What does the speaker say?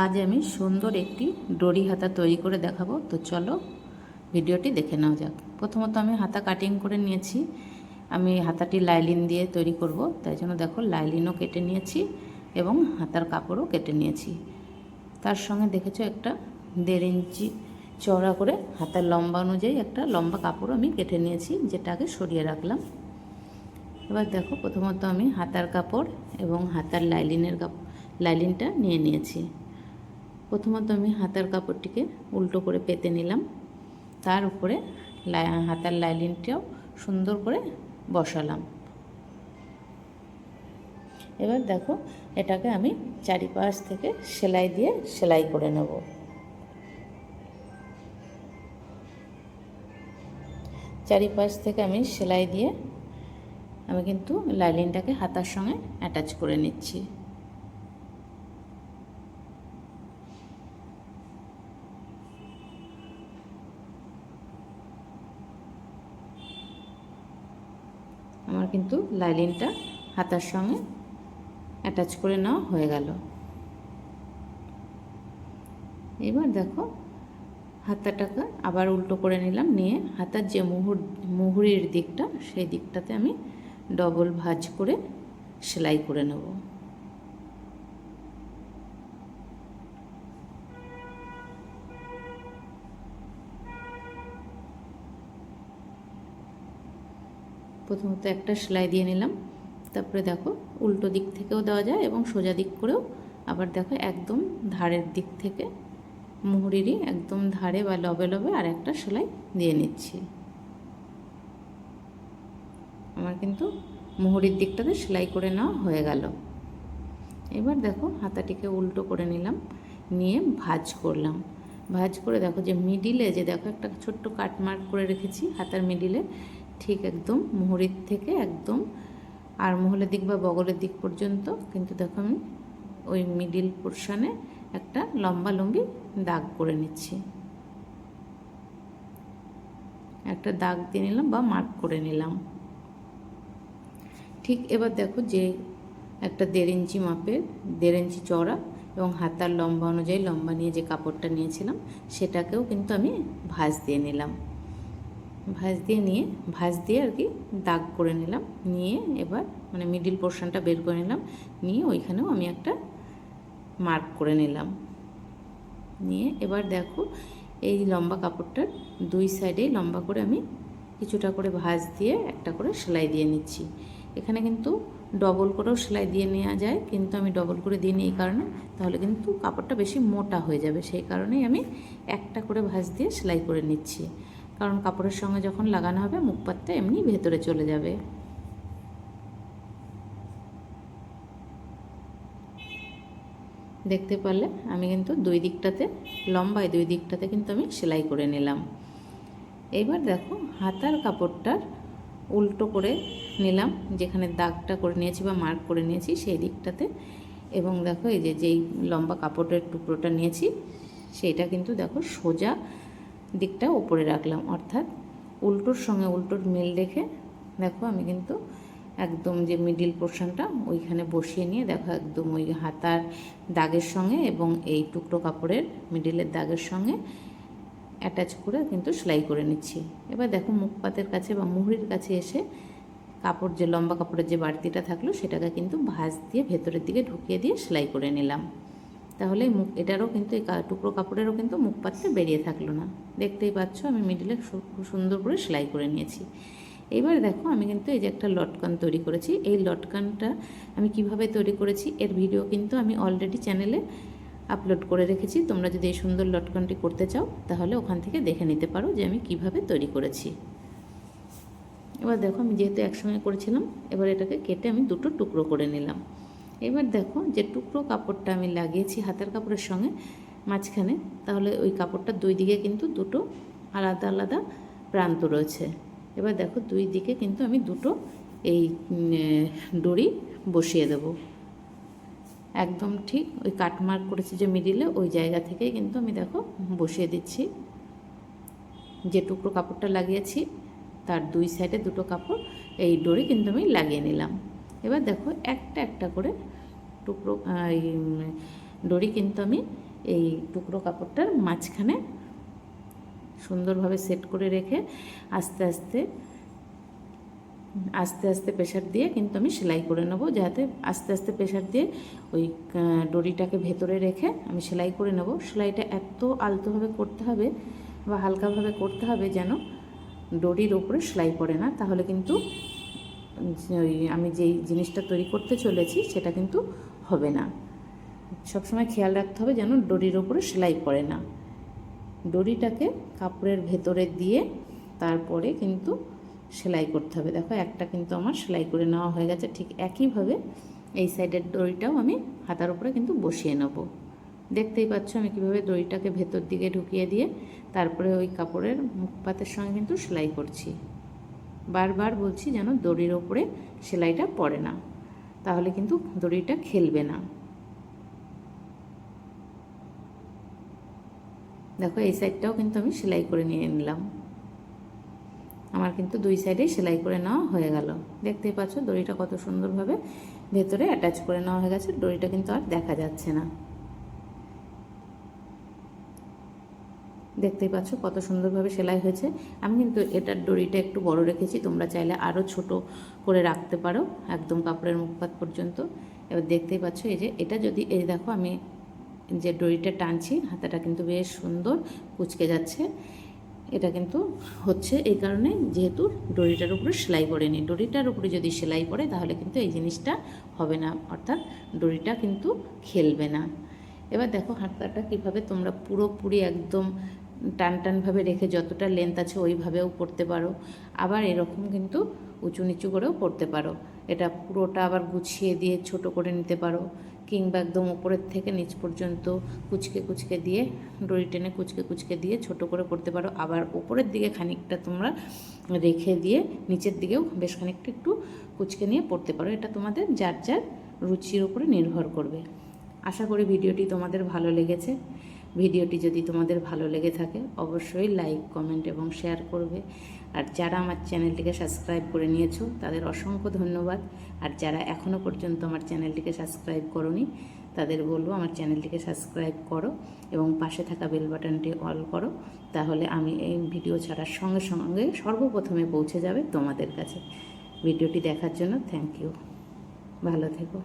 আজ আমি সুন্দর একটি ডরি হাতা তৈরি করে দেখাবো। তো চলো ভিডিওটি দেখে নেওয়া যাক। প্রথমত আমি হাতা কাটিং করে নিয়েছি। আমি হাতাটি লাইলিন দিয়ে তৈরি করব, তাই জন্য দেখো লাইলিনও কেটে নিয়েছি এবং হাতার কাপড়ও কেটে নিয়েছি। তার সঙ্গে দেখেছো একটা 1.5 ইঞ্চি চওড়া করে হাতার লম্বা অনুযায়ী একটা লম্বা কাপড়ও আমি কেটে নিয়েছি, যেটাকে সরিয়ে রাখলাম। এবার দেখো প্রথমত আমি হাতার কাপড় এবং হাতার লাইলিনটা নিয়ে নিয়েছি। প্রথমত আমি হাতার কাপড়টিকে উল্টো করে পেতে নিলাম, তার উপরে হাতার লাইলিনটাও সুন্দর করে বসালাম। এবার দেখো এটাকে আমি চারিপাশ থেকে সেলাই দিয়ে সেলাই করে নেব। চারিপাশ থেকে আমি সেলাই দিয়ে আমি কিন্তু লাইলিনটাকে হাতার সঙ্গে অ্যাটাচ করে নিচ্ছি। আমার কিন্তু লাইলিনটা হাতার সঙ্গে অ্যাটাচ করে নেওয়া হয়ে গেল। এবার দেখো হাতাটাকে আবার উল্টো করে নিলাম, নিয়ে হাতার যে মুহুরির দিকটা সেই দিকটাতে আমি ডবল ভাঁজ করে সেলাই করে নেব। প্রথমত একটা সেলাই দিয়ে নিলাম, তারপরে দেখো উল্টো দিক থেকেও দেওয়া যায় এবং সোজা দিক করেও, আবার দেখো একদম ধারের দিক থেকে মুহুরিরই একদম ধারে বা লবে লবে আর একটা সেলাই দিয়ে নিচ্ছি। আমার কিন্তু মুহুরির দিকটাতে সেলাই করে নেওয়া হয়ে গেল। এবার দেখো হাতাটিকে উল্টো করে নিলাম, নিয়ে ভাঁজ করলাম। ভাঁজ করে দেখো যে মিডিলে যে দেখো একটা ছোট্ট কাট মার্ক করে রেখেছি হাতার মিডিলে, ঠিক একদম মুহুরির থেকে একদম আরমহলের দিক বা বগলের দিক পর্যন্ত কিন্তু দেখো আমি ওই মিডিল পোর্শনে একটা লম্বা লম্বি দাগ করে নিচ্ছি। একটা দাগ দিয়ে নিলাম বা মার্ক করে নিলাম। ঠিক এবার দেখো যে একটা 1.5 ইঞ্চি মাপের 1.5 ইঞ্চি চওড়া এবং হাতার লম্বা অনুযায়ী লম্বা নিয়ে যে কাপড়টা নিয়েছিলাম সেটাকেও কিন্তু আমি ভাঁজ দিয়ে নিলাম। ভাঁজ দিয়ে আর কি দাগ করে নিলাম, নিয়ে এবার মানে মিডিল পোর্শনটা বের করে নিলাম, নিয়ে ওইখানেও আমি একটা মার্ক করে নিলাম। নিয়ে এবার দেখো এই লম্বা কাপড়টার দুই সাইডে লম্বা করে আমি কিছুটা করে ভাঁজ দিয়ে একটা করে সেলাই দিয়ে নিচ্ছি। এখানে কিন্তু ডবল করেও সেলাই দিয়ে নেওয়া যায়, কিন্তু আমি ডবল করে দিয়ে নিই এই কারণে তাহলে কিন্তু কাপড়টা বেশি মোটা হয়ে যাবে, সেই কারণেই আমি একটা করে ভাঁজ দিয়ে সেলাই করে নিচ্ছি। কারণ কাপড়ের সঙ্গে যখন লাগানো হবে মুখপাতটা এমনি ভেতরে চলে যাবে। দেখতে পারলে আমি কিন্তু দুই দিকটাতে লম্বায় দুই দিকটাতে কিন্তু আমি সেলাই করে নিলাম। এবার দেখো হাতার কাপড়টার উল্টো করে নিলাম, যেখানে দাগটা করে নিয়েছি বা মার্ক করে নিয়েছি সেই দিকটাতে, এবং দেখো এই যে যেই লম্বা কাপড়ের টুকরোটা নিয়েছি সেইটা কিন্তু দেখো সোজা দিকটা উপরে রাখলাম, অর্থাৎ উল্টোর সঙ্গে উল্টোর মিল রেখে দেখো আমি কিন্তু একদম যে মিডিল পোর্শনটা ওইখানে বসিয়ে নিয়ে দেখো একদম ওই হাতার দাগের সঙ্গে এবং এই টুকরো কাপড়ের মিডিলের দাগের সঙ্গে অ্যাটাচ করে কিন্তু সেলাই করে নিচ্ছি। এবার দেখো মুখপাতের কাছে বা মুহুরির কাছে এসে কাপড় যে লম্বা কাপড়ের যে বাড়তিটা থাকলো সেটাকে কিন্তু ভাঁজ দিয়ে ভেতরের দিকে ঢুকিয়ে দিয়ে সেলাই করে নিলাম। তাহলে এটারও কিন্তু এই টুকরো কাপড়েরও কিন্তু মুখপাতটা বেরিয়ে থাকলো না। দেখতেই পাচ্ছ আমি মিডিলে খুব সুন্দর করে সেলাই করে নিয়েছি। এবার দেখো আমি কিন্তু এই যে একটা লটকান তৈরি করেছি, এই লটকানটা আমি কিভাবে তৈরি করেছি এর ভিডিও কিন্তু আমি অলরেডি চ্যানেলে আপলোড করে রেখেছি। তোমরা যদি এই সুন্দর লটকানটি করতে চাও তাহলে ওখান থেকে দেখে নিতে পারো যে আমি কিভাবে তৈরি করেছি। এবার দেখো আমি যেহেতু একসঙ্গে করেছিলাম, এবার এটাকে কেটে আমি দুটো টুকরো করে নিলাম। এবার দেখো যে টুকরো কাপড়টা আমি লাগিয়েছি হাতার কাপড়ের সঙ্গে মাঝখানে, তাহলে ওই কাপড়টার দুই দিকে কিন্তু দুটো আলাদা আলাদা প্রান্ত রয়েছে। এবার দেখো দুই দিকে কিন্তু আমি দুটো এই দড়ি বসিয়ে দেব, একদম ঠিক ওই কাট মার্ক করেছি যে মিডিলে ওই জায়গা থেকেই কিন্তু আমি দেখো বসিয়ে দিচ্ছি। যে টুকরো কাপড়টা লাগিয়েছি তার দুই সাইডে দুটো কাপড় এই দড়ি কিন্তু আমি লাগিয়ে নিলাম। এবার দেখো একটা একটা করে টুকরো দড়ি কিন্তু আমি এই টুকরো কাপড়টার মাঝখানে সুন্দরভাবে সেট করে রেখে আস্তে আস্তে আস্তে আস্তে প্রেশার দিয়ে কিন্তু আমি সেলাই করে নেব, যাতে আস্তে আস্তে প্রেশার দিয়ে ওই দড়িটাকে ভেতরে রেখে আমি সেলাই করে নেব। সেলাইটা এত আলতোভাবে করতে হবে বা হালকাভাবে করতে হবে যেন দড়ির ওপরে সেলাই পড়ে না, তাহলে কিন্তু ওই আমি যেই জিনিসটা তৈরি করতে চলেছি সেটা কিন্তু হবে না। সবসময় খেয়াল রাখতে হবে যেন দড়ির ওপরে সেলাই পড়ে না। দড়িটাকে কাপড়ের ভেতরে দিয়ে তারপরে কিন্তু সেলাই করতে হবে। দেখো একটা কিন্তু আমার সেলাই করে নেওয়া হয়ে গেছে। ঠিক একইভাবে এই সাইডের দড়িটাও আমি হাতার উপরে কিন্তু বসিয়ে নেব। দেখতেই পাচ্ছ আমি কীভাবে দড়িটাকে ভেতর দিকে ঢুকিয়ে দিয়ে তারপরে ওই কাপড়ের মুখপাতের সঙ্গে কিন্তু সেলাই করছি। বারবার বলছি যেন দড়ির ওপরে সেলাইটা পড়ে না, তাহলে কিন্তু দড়িটা খেলবে না। দেখো এই সাইডটাও কিন্তু আমি সেলাই করে নিয়ে নিলাম। আমার কিন্তু দুই সাইডে সেলাই করে নেওয়া হয়ে গেল। দেখতেই পাচ্ছ দড়িটা কত সুন্দরভাবে ভেতরে অ্যাটাচ করে নেওয়া হয়ে গেছে, দড়িটা কিন্তু আর দেখা যাচ্ছে না। দেখতেই পাচ্ছ কত সুন্দরভাবে সেলাই হয়েছে। আমি কিন্তু এটার দড়িটা একটু বড় রেখেছি, তোমরা চাইলে আরও ছোট করে রাখতে পারো একদম কাপড়ের মুখপাত পর্যন্ত। এবার দেখতেই পাচ্ছ এই যে এটা যদি এই দেখো আমি যে দড়িটা টানছি হাতাটা কিন্তু বেশ সুন্দর কুঁচকে যাচ্ছে। এটা কিন্তু হচ্ছে এই কারণে যেহেতু দড়িটার উপরে সেলাই পড়েনি। দড়িটার উপরে যদি সেলাই পড়ে তাহলে কিন্তু এই জিনিসটা হবে না, অর্থাৎ দড়িটা কিন্তু খেলবে না। এবার দেখো হাতাটা কীভাবে তোমরা পুরোপুরি একদম টান টানভাবে রেখে যতটা লেন্থ আছে ওইভাবেও পরতে পারো, আবার এরকম কিন্তু উঁচু নিচু করেও পরতে পারো। এটা পুরোটা আবার গুছিয়ে দিয়ে ছোট করে নিতে পারো, কিংবা একদম উপরের থেকে নিচ পর্যন্ত কুচকে কুচকে দিয়ে দড়ি টেনে কুচকে কুচকে দিয়ে ছোট করে পরতে পারো। আবার উপরের দিকে খানিকটা তোমরা রেখে দিয়ে নিচের দিকেও বেশ খানিকটা একটু কুচকে নিয়ে পরতে পারো। এটা তোমাদের যার যার রুচির উপরে নির্ভর করবে। আশা করি ভিডিওটি তোমাদের ভালো লেগেছে। ভিডিওটি যদি তোমাদের ভালো লেগে থাকে অবশ্যই লাইক, কমেন্ট এবং শেয়ার করবে। আর যারা আমার চ্যানেলটিকে সাবস্ক্রাইব করে নিয়েছো তাদের অসংখ্য ধন্যবাদ। আর যারা এখনও পর্যন্ত আমার চ্যানেলটিকে সাবস্ক্রাইব করোনি তাদের বলবো আমার চ্যানেলটিকে সাবস্ক্রাইব করো এবং পাশে থাকা বেল বাটনটি অল করো, তাহলে আমি এই ভিডিও ছাড়ার সঙ্গে সঙ্গে সর্বপ্রথমে পৌঁছে যাবে তোমাদের কাছে। ভিডিওটি দেখার জন্য থ্যাংক ইউ। ভালো থেকো।